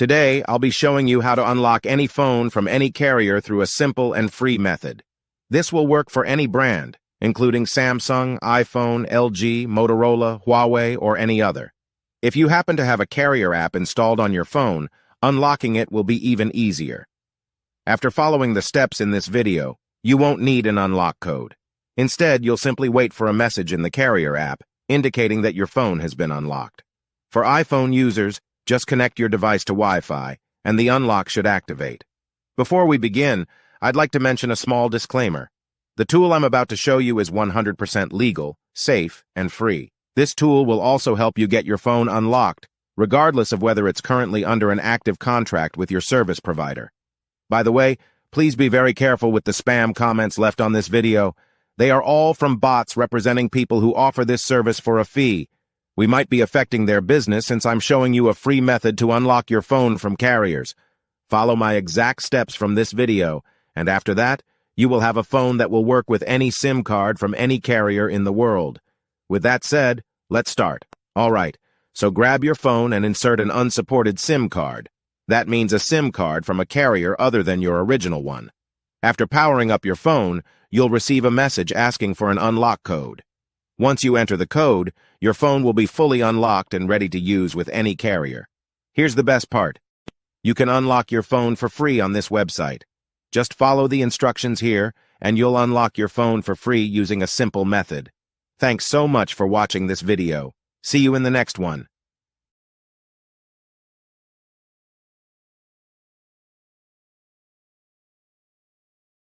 Today, I'll be showing you how to unlock any phone from any carrier through a simple and free method. This will work for any brand, including Samsung, iPhone, LG, Motorola, Huawei, or any other. If you happen to have a carrier app installed on your phone, unlocking it will be even easier. After following the steps in this video, you won't need an unlock code. Instead, you'll simply wait for a message in the carrier app indicating that your phone has been unlocked. For iPhone users, just connect your device to Wi-Fi, and the unlock should activate. Before we begin, I'd like to mention a small disclaimer. The tool I'm about to show you is 100% legal, safe, and free. This tool will also help you get your phone unlocked, regardless of whether it's currently under an active contract with your service provider. By the way, please be very careful with the spam comments left on this video. They are all from bots representing people who offer this service for a fee. We might be affecting their business since I'm showing you a free method to unlock your phone from carriers. Follow my exact steps from this video, and after that, you will have a phone that will work with any SIM card from any carrier in the world. With that said, let's start. All right, so grab your phone and insert an unsupported SIM card. That means a SIM card from a carrier other than your original one. After powering up your phone, you'll receive a message asking for an unlock code. Once you enter the code, your phone will be fully unlocked and ready to use with any carrier. Here's the best part. You can unlock your phone for free on this website. Just follow the instructions here, and you'll unlock your phone for free using a simple method. Thanks so much for watching this video. See you in the next one.